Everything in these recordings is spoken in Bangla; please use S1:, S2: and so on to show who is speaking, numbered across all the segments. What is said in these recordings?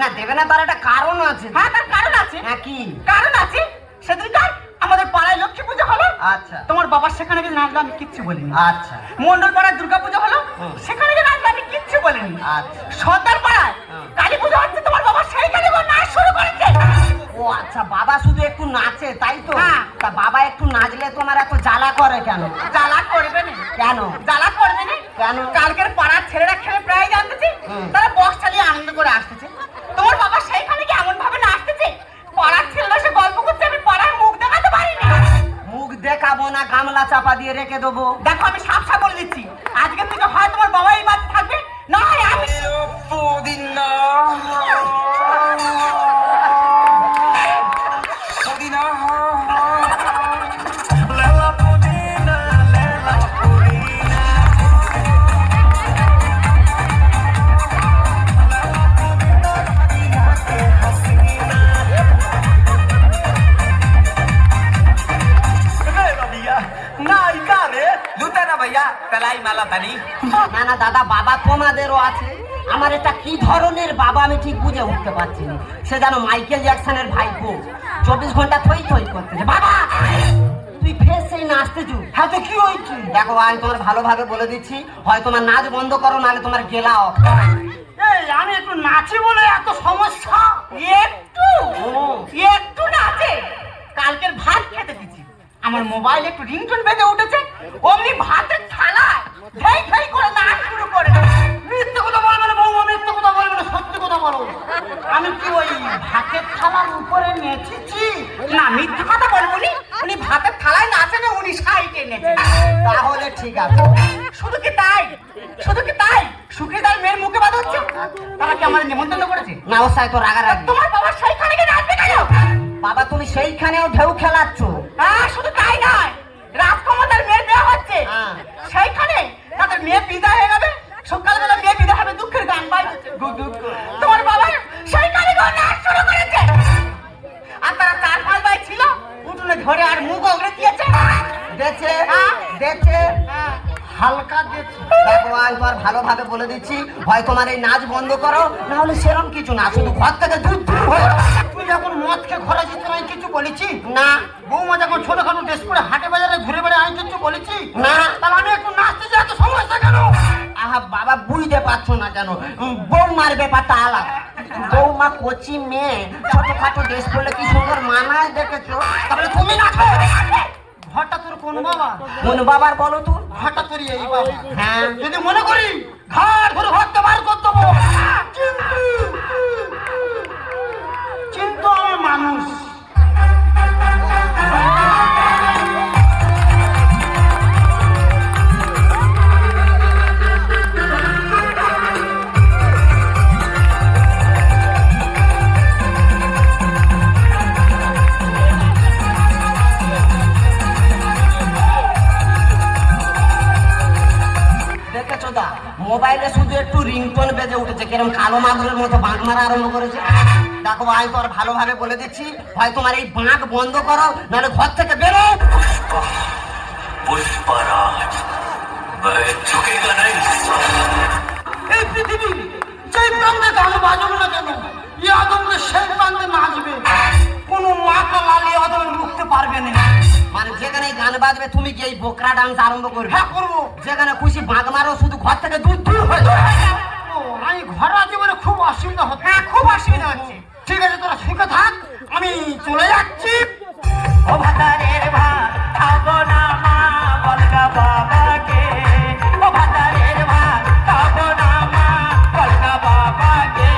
S1: না দেবে না, তার একটা কারণ আছে।
S2: হ্যাঁ তার কারণ আছে।
S1: হ্যাঁ কি
S2: কারণ আছে? সেদিনকার আমাদের পাড়ায় লক্ষ্মী পুজো হলো।
S1: আচ্ছা।
S2: তোমার বাবার সেখানে গিয়ে নাচলো, আমি কিচ্ছু বলিনি।
S1: আচ্ছা।
S2: মন্ডল পাড়ায় দুর্গা পুজো হলো, সেখানে গিয়ে নাচলো, আমি কিচ্ছু বলিনি।
S1: আচ্ছা।
S2: সর্দার পাড়ায় কালী পুজো হচ্ছে, তোমার বাবা সেইখানে গিয়ে নাচ শুরু করেছে।
S1: ও আচ্ছা, বাবা শুধু একটু নাচে তাই তো?
S2: হ্যাঁ।
S1: তা বাবা একটু নাচলে তোমার এত জ্বালা করে কেন?
S2: জ্বালা করবে না।
S1: কেন
S2: জ্বালা করবে না
S1: কেন?
S2: কালকের পাড়ার ছেলেরা খেলে প্রায় জানতেছে, তারা বক্স চালিয়ে আনন্দ করে আসতেছে। তোমার বাবা সেইখানে কি এমন ভাবে নাচতেছে, পাড়ার ছেলেরা সে গল্প করছে, আমি পাড়ায় মুখ দেখাতে পারিনি।
S1: মুখ দেখাবো না, গামলা চাপা দিয়ে রেখে দেবো।
S2: দেখো আমি সাফ সাফ বলে দিচ্ছি, আজকের থেকে হয় তোমার বাবা এই বাড়িতে থাকবে, না হয় আমি।
S3: পুদিনা পুদিনা লেলা পুদিনা লেলা পুদিনা নায়িকা রে লুতে না ভাইয়া তেলাই মালা তানি।
S1: না না দাদা, বাবা তোমাদেরও আছে। আমার এটা কি ধরনের বাবা আমি ঠিক বুঝে উঠতে পারছি না। সে যেন মাইকেল জ্যাকসনের ভাইপো, 24 ঘন্টা থই থই করতেছে। বাবা তুই ফের সেই নাচতেছু? হ্যাঁ তো কি হয়েছে? দেখো আমি তোমার ভালোভাবে বলে দিচ্ছি, হয় তোমার নাচ বন্ধ করো, নাহলে তোমার গেলা অফ।
S2: এই আমি একটু নাচি বলে এত সমস্যা? একটু একটু নাচে। কালকের ভাত খেতে দিচ্ছি, আমার মোবাইলে একটু রিংটোন বেজে উঠেছে, অমনি ভাতের থালায় ঢেই ঢেই করে নাচ শুরু করে। মিথ্যে কথা বলবে না বৌমা, মিথ্যে কথা বলবে না, সত্যি কথা বলো। আমি কি ওই ভাতের থালার উপরে নেচেছি? না মিথ্যে কথা বলবো নি, উনি ভাতের থালায় নাচেন, উনি সাইডে নেচেন।
S1: তাহলে ঠিক আছে।
S2: শুধু কি তাই, শুধু কি তাই, সুখে তাই মেয়ের মুখে বাদ হচ্ছে। তারা কি আমার নিমন্ত্রণ করেছে?
S1: না ও সাই তো রাগারাগি।
S2: তোমার বাবা সেইখানে গিয়ে নাচবে কেন?
S1: বাবা তুমি সেইখানেও ঢেউ খেলাচ্ছ।
S2: হ্যাঁ শুধু তাই নয়, রাজকুমার মেয়ের বিয়ে হচ্ছে, সেইখানে তাদের মেয়ে বিদায় হয়ে যাবে, সকালবেলা মেয়ে বিদায় হবে, দুঃখের গান বাজছে। তোমার বাবা সেইখানে গিয়ে নাচ শুরু করেছে, আর তারা 4-5 ভাই ছিল, উঠোনে ধরে আর মুখ ওগড়ে দিয়েছে।
S1: দেখছে দেখছে
S2: হালকা দিয়েছে।
S1: দেখো আমি তোমার ভালোভাবে বলে দিচ্ছি, হয় তোমার এই নাচ বন্ধ করো, না হলে সেরকম কিছু না, শুধু ঘর থেকে দূর দূর হয়ে।
S2: তুই যখন মদ খেয়ে ঘরে যেতে আমি কিছু বলেছি
S1: না
S2: বৌমা যখন ছোটখাটো ড্রেস পরে হাটে বাজারে ঘুরে বেড়ে আমি কিছু বলেছি
S1: না।
S2: তাহলে আমি একটু নাচতে যাই, এত সমস্যা কেন?
S1: আহা বাবা বুঝতে পারছো না কেন? বৌমার ব্যাপারটা আলাদা। বৌমা কচি মেয়ে, ছোটখাটো ড্রেস পরলে কি সুন্দর মানায় দেখেছো। তাহলে তুমি নাচো।
S2: ঘরটা তোর কোন বাবা?
S1: কোন বাবার বলো তো?
S2: ঘরটা তোর এই বাবা।
S1: হ্যাঁ
S2: যদি মনে করি ঘর ধরে ঘরটা বার করতে দেবো, কিন্তু আমার মানুষ।
S1: দেখেছো দা, মোবাইলে শুধু একটু রিংটোন বেজে উঠেছে, কিরম কালো মাগুরের মতো বাঁক মারা আরম্ভ করেছে। দেখো আমি তোমার ভালোভাবে বলে দিচ্ছি, হয় তোমার এই বাঁক বন্ধ করো, নাহলে ঘর থেকে বেরো।
S3: পুষ্পরাজ ঝুঁকেগা নাই।
S2: এই পৃথিবী যেই প্রান্তে গান বাজবে না কেন, এই আদমকে সেই প্রান্তে নাচবে, কোনো মাথা লালিয়ে আদম রুখতে পারবে না।
S1: মানে যেখানে গান বাজবে তুমি কি এই বোকরা ডান্স আরম্ভ করবে?
S2: হ্যাঁ করবো।
S1: যেখানে খুশি বাঁক মারো, শুধু ঘর থেকে দূর দূর হয়ে যাও।
S2: ও, আমি ঘরে আছি বলে খুব অসুবিধা হচ্ছে। হ্যাঁ খুব অসুবিধা হচ্ছে। ঠিক আছে তোরা সুখে থাক, আমি চলে যাচ্ছি।
S3: ও ভাতারের ভাত খাবো না মা বলগা বাবাকে। ও ভাতারের ভাত খাবো না মা বলগা বাবাকে।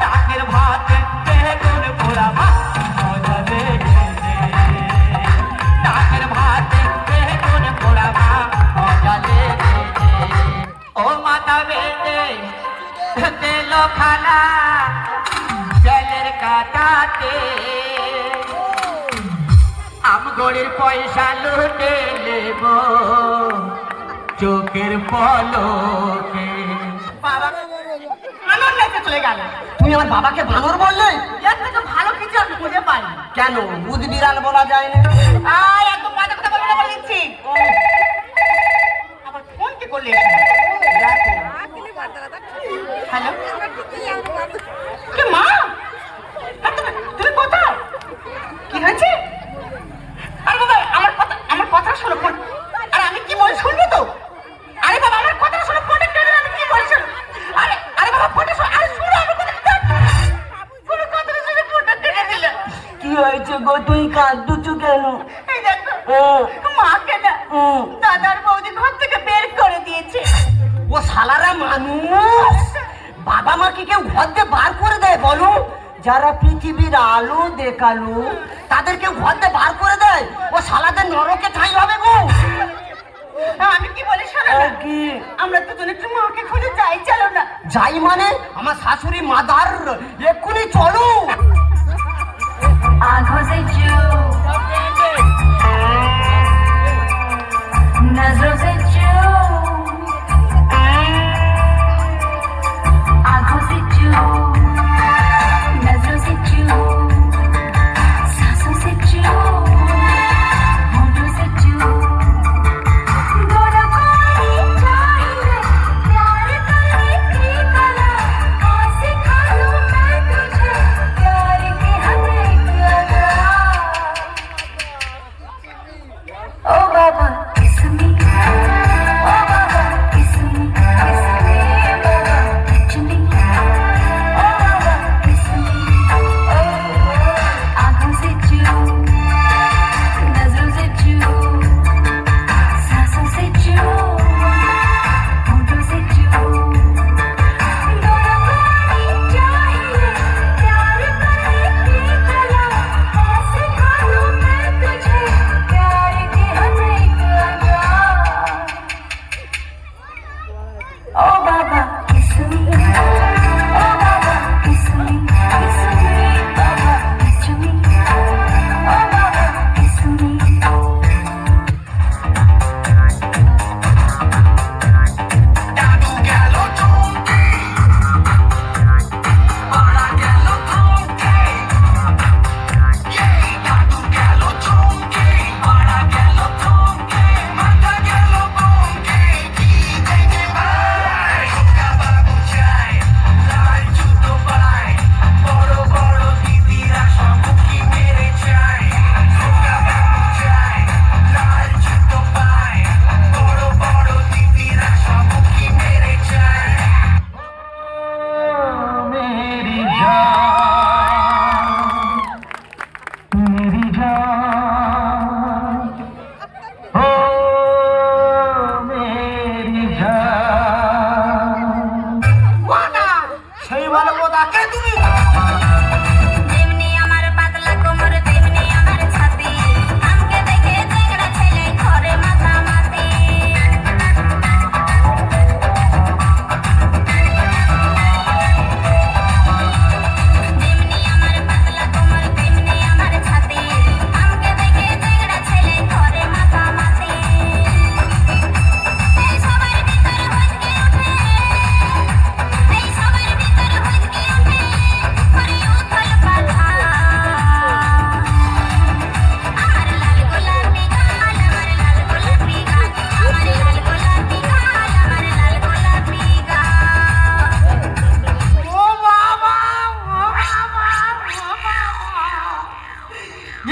S3: তাকের ভাত বেগুন পোড়া মা মজা লেগেছে। তাকের ভাত বেগুন পোড়া মা মজা লেগেছে। ও মাতা বেঁধে তেল খানা জলের কাটাতে আমগড়ের পয়সা লুটে নেব চোখের পলকে।
S2: বাবা আমার কাছে চলে গেল।
S1: তুমি আমার বাবাকে বানর বললে?
S2: এর থেকে ভালো কিছু আমি খুঁজে পাই না।
S1: কেন বুধ বিড়াল বলা যায় না?
S2: আয় এত বাজে কথা বলবো না বলে দিচ্ছি। আবার ফোন কি করলে? হ্যালো
S1: কি হয়েছে গো, তুই কাঁদছো কেন?
S2: এই দেখো,
S1: হুম।
S2: মাকে না
S1: হুম।
S2: দাদার বৌদি ঘর থেকে বের করে দিয়েছে।
S1: ও শালারা মানুষ, বাবা মাকে কেউ ঘর দিয়ে বার করে দেয় বলো? যারা পৃথিবীর আলো দেখালো তাদেরকে ঘর দিয়ে বার করে দেয়? ও শালাদের নরকে ঠাঁই হবে গো।
S2: আমি কি বলি শোনো না,
S1: কি
S2: আমরা দুজন একটু মাকে খুঁজে যাই, চলো না।
S1: যাই মানে? আমার শাশুড়ি মাদার, এক্ষুনি চলো।
S4: आँखों से चू, नजरों से चू, आँखों से चू, नजरों से चू, सांसों से चू, होंठों से चू, दोनों को ही चाहिए प्यार करने की कला, और सिखा दूँ मैं तुझे प्यार की हर एक अदा। ओ बाबा किस me, ओ बाबा किस me, बाबा touch me, ओ बाबा किस me, आँखों से चू, नजरों से चू, सांसों से चू, होंठों से चू, दोनों को ही चाहिए प्यार करने की कला, और सिखा दूँ मैं तुझे प्यार की हर एक अदा। ओ बाबा किस me, ओ बाबा किस me, बाबा touch me, ओ बाबा किस me।
S3: Dato gelo tonke, para gelo tonke. Yeah, dato gelo tonke, para gelo tonke, mata gelo tonke, dite bye. Hoka babu chai, lai chuto bai, boro boro didira shamuki mere chai. Hoka babu chai, lai chuto bai, boro boro didira shamuki mere chai. मेरी जान, ओ मेरी जान। সেই বলে বোধা কে তুমি?
S4: তেমনি আমার পাতলা কোমর, তেমনি আমার ছাতি, আমাকে দেখে চেংড়া ছেলে ঘরে মাতামাতি। তেমনি আমার পাতলা কোমর, তেমনি আমার ছাতি, আমাকে দেখে চেংড়া ছেলে ঘরে মাতামাতি। এই সবার ভিতরে হইচকি ওঠে, এই সবার ভিতরে হইচকি ওঠে, করে উথল পাথার। আমার লাল গোলাপি গাল, আমার লাল গোলাপি গাল, আমার লাল গোলাপি গাল, আমার লাল গোলাপি গাল।
S2: ও বাবা, ও বাবা, ও বাবা,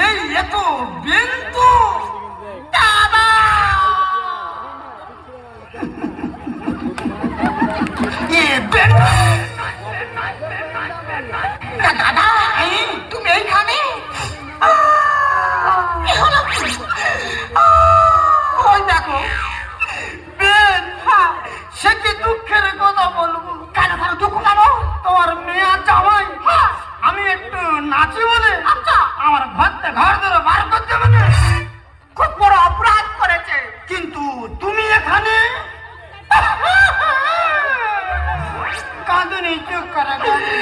S2: এই এত বিন্দু দাদা। এ বিন্দু দাদা, এই তুমি এইখানে? কি হলো? ওই দেখো বেন, সে কি দুঃখের কথা বলবো। কেন কেন দুঃখ কেন? তোমার মেয়ে জামাই আমি একটু নাচি বলে আমার ঘর ধরে বার করতে মানে খুব বড় অপরাধ করেছে। কিন্তু তুমি এখানে কাঁদুনি, চুপ করে কাঁদুনি,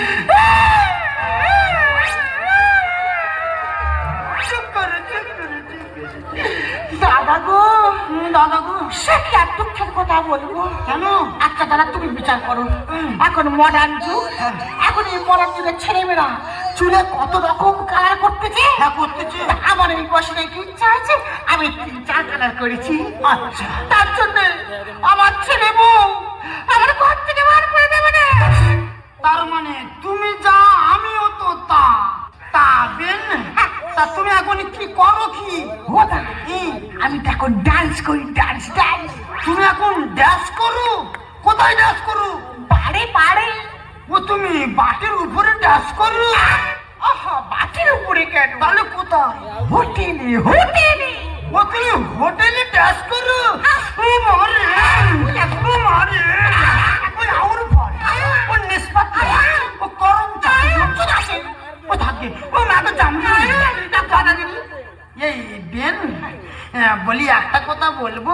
S2: চুপ করে চুপ করে চুপ করে। দাদা গো, দাদা গো, সে কি আর দুঃখের কথা বলবো? কেন? আচ্ছা দাদা তুমি বিচার করো, এখন মডার্ন যুগ, এখন এই মডার্ন যুগের ছেলেমেয়েরা চুলে কত রকম কালার করতেছে। হ্যাঁ করতেছে। আমার এই বয়সে একটু ইচ্ছা আছে, আমি 3-4 কালার করেছি। আচ্ছা, তার জন্য আমার ছেলে বউ আমার ঘর থেকে বার করে দেবে না। তার মানে তুমি যা আমিও তো তা। তা বেন, তা তুমি এখন কি করো? কি আমি তো এখন ডান্স করি, ডান্স ডান্স। তুমি এখন ডান্স করো? কোথায় ডান্স করো? পাড়ে পাড়ে। ও তুমি বাটির উপরে ডান্স করো? আহা, বাটির উপরে করে কেন? তাহলে কোথায়? হোটেলে। হোটেলে? ও তুমি হোটেলে ড্যান্স করো? ও মারে, ও মারে, ওই আউর পড়ে, ও নিষ্পাত্র, ও করম চাকরি সব আছে, ও থাকে, ও না তো জামলি, তা কথা দিবি। এই বেন, বলি একটা কথা বলবো,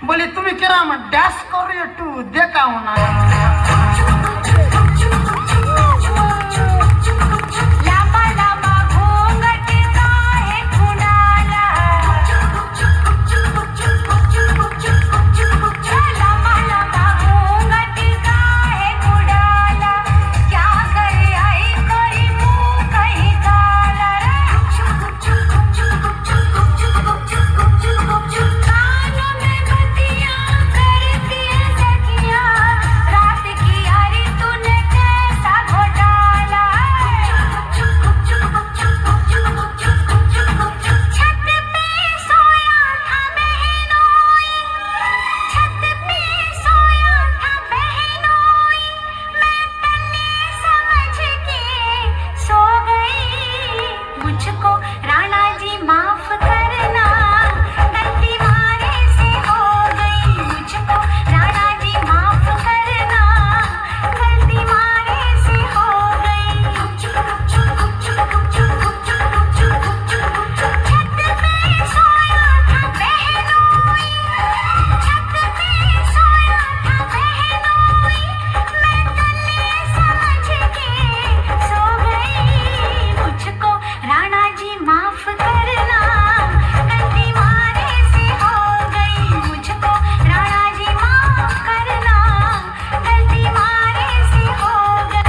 S2: বলি তুমি কিরম ড্যান্স করো একটু দেখাও না।
S4: लंबा लंबा घूंघट का है खुनाला लंबा लंबा घूंघट का है खुनाला क्या करे आई कोई मुंह कहीं काला कानों में बत्तियां करती है सखियां रात की यारी तूने कैसा घोटाला छत पे सोया था बहनोई छत पे सोया था बहनोई मैं कन्ने समझ के सो गई मुझको राणा जी माफ करना गलती मारे से हो गई मुझको राणा जी माफ करना गलती मारे से हो गई छत पे सोया था बहनोई छत पे सोया था बहनोई मैं कन्ने समझ के सो गई मुझको राणा जी माफ करना गलती मारे से हो गई मुझको राणा जी माफ करना गलती मारे से हो गई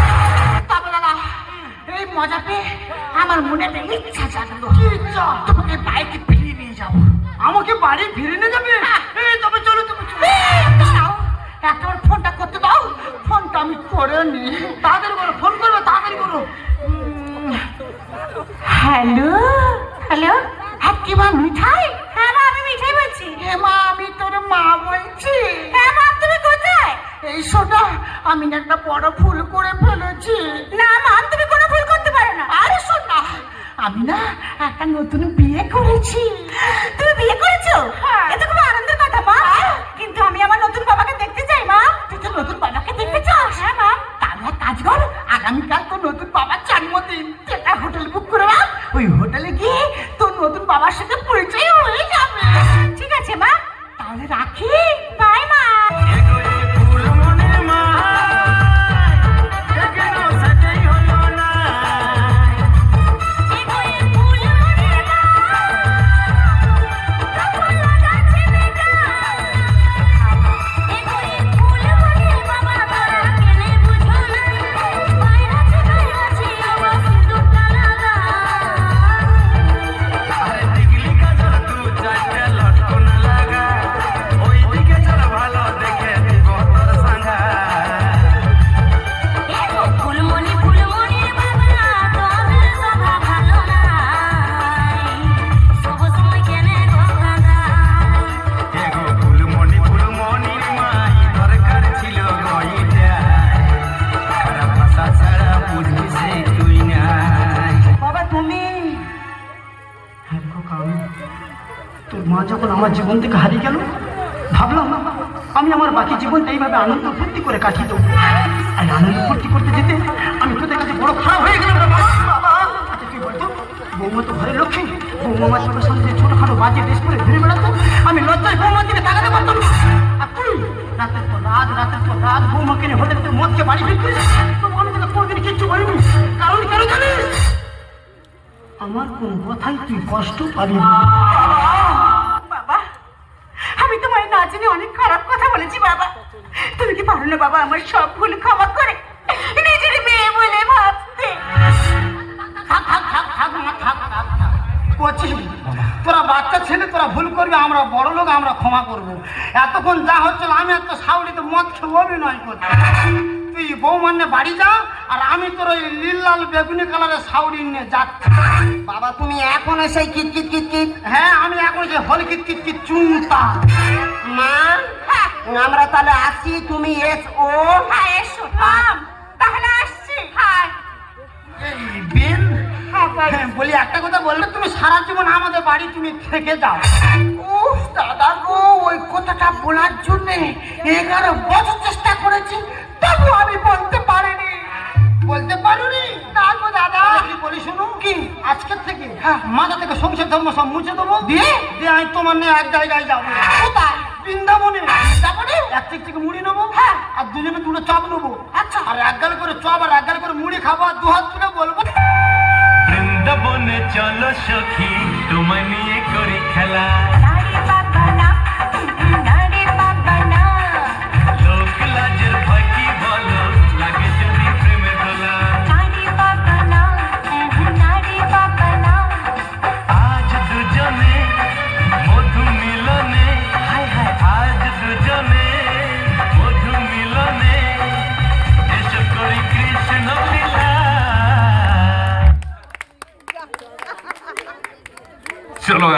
S2: বাবা দাদা, এই মজা পেয়ে আমার মনে একটা ইচ্ছা জাগলো। কি ইচ্ছা? তোমাকে বাড়িতে ফিরিয়ে নিয়ে যাবো। আমাকে বাড়ি ফিরিয়ে নিয়ে যাবে? এই তবে চলো, তুমি চলো। দাঁড়াও, একবার ফোনটা করতে দাও। ফোনটা আমি করে নি। তাড়াতাড়ি করো, ফোন করবে, তাড়াতাড়ি করো। হ্যালো হ্যালো, হ্যাঁ কি মা মিঠাই?
S4: হ্যাঁ মা আমি মিঠাই বলছি
S2: এ মা, আমি তোর মা বলছি।
S4: হ্যাঁ মা তুমি কোথায়
S2: এই শোনা, আমি না একটা বড় ভুল করে ফেলেছি।
S4: না মা তুমি কোনো ভুল করতে পারো না
S2: আরে শোনা, আমি না একটা নতুন বিয়ে করেছি।
S4: তুমি বিয়ে করেছো
S2: হ্যাঁ।
S4: এটা খুব আনন্দের কথা মা কিন্তু আমি আমার নতুন বাবাকে দেখতে চাই মা
S2: তুই তো নতুন বাবাকে দেখতে চাস?
S4: হ্যাঁ মা
S2: তাহলে এক কাজ কর, আগামীকাল তোর নতুন বাবার জন্মদিন, তুই একটা হোটেল বুক করে রাখ। ওই হোটেলে গিয়ে তোর নতুন বাবার সাথে পরিচয় হয়ে যাবে।
S4: ঠিক আছে মা
S2: তাহলে রাখি।
S4: বাই মা ফুলমণি ফুলমণির বাবা তোমাদের সভা ভালো নাই সব সময় কেনে গো কাঁদা
S2: বাবা তুমি? হ্যাঁ খোকা, তোর মা যখন আমার জীবন থেকে হারিয়ে গেল, ভাবলাম আমি আমার বাকি জীবনটা এইভাবে আনন্দ ফুর্তি করে কাটিয়ে দেবো। আর আনন্দ ফুর্তি করতে যেতে আমি তোদের কাছে বড় খারাপ হয়ে গেলাম রে বাবা। আচ্ছা তুই বলতো, বৌমা তো ঘরের লক্ষ্মী, বৌমা আমার ছোটোর সামনে যে ছোটোখাটো বাজে ড্রেস করে ঘুরে বেড়াতো, আমি লজ্জায় বৌমার দিকে তাকাতে পারতাম না। আর তুই রাতের পর রাত বৌমাকে নিয়ে হোটেল থেকে মদকে বাড়ি ফিরতে, তবু আমি তোকে কোনোদিন কিচ্ছু বলিনি। কারণ কেন জানিস? আমার কোন কথাই তুই কষ্ট পাবি না।
S4: বাবা আমি তোমায় না জেনে অনেক খারাপ কথা বলেছি বাবা তুমি কি পারো না বাবা আমার সব ভুল ক্ষমা করে নিজের মেয়ে বলে ভাবতে
S2: করছি তোরা বাচ্চা ছেলে, তোরা ভুল করবি, আমরা বড় লোক, আমরা ক্ষমা করবো। এতক্ষণ যা হচ্ছিল, আমি একটা সাউলিতে মদ খেয়ে অভিনয় করছি। তুই বৌমান্নে বাড়ি যা, আর আমি তোর ওই নীল লাল বেগুনি কালারের সাউরি নিয়ে যাচ্ছি।
S1: বাবা তুমি এখন সেই কিট কিট কিট কিট।
S2: হ্যাঁ, আমি এখন যে হল কিট কিট কিট চুনতা।
S1: মা আমরা তাহলে আসি, তুমি এস ও।
S4: হ্যাঁ এসো তাহলে আসছি হ্যাঁ
S2: এই বেন,
S4: হ্যাঁ ভাই।
S2: হ্যাঁ, বলি একটা কথা বললে তুমি সারা জীবন আমাদের বাড়ি তুমি থেকে যাও। উফ দাদা গো, ওই কথাটা বলার জন্য 11 বছর চেষ্টা করেছি, তবু আমি বলতে পারিনি। বলতে পারিনি না গো দাদা। কি বলি শুনো, কি আজকের থেকে মাথা থেকে সংসার ধর্ম সব মুছে দেবো, দিয়ে আমি তোমার নিয়ে এক জায়গায় যাবো। কোথায়? বৃন্দাবনে। বৃন্দাবনে এক থেকে মুড়ি নেবো, হ্যাঁ, আর দুজনে দুটো চপ নেবো। আচ্ছা, আর এক গাল করে চপ আর এক গাল করে মুড়ি খাবো, আর 2 হাত তুলে বলবো,
S3: বৃন্দাবনে চলো সখী, তোমায় নিয়ে করি খেলা।
S4: নারী বাবা না, নারী বাবা না।
S3: লোক লাজের ভয় কি বলো, লাগে যদি প্রেমে দোলা।
S4: নারী বাবা না, নারী বাবা না।
S3: আজ দুজনে মধু মিলনে, হায় হায়, আজ দুজনে মধু মিলনে, এসো করি কৃষ্ণ লীলা। চলো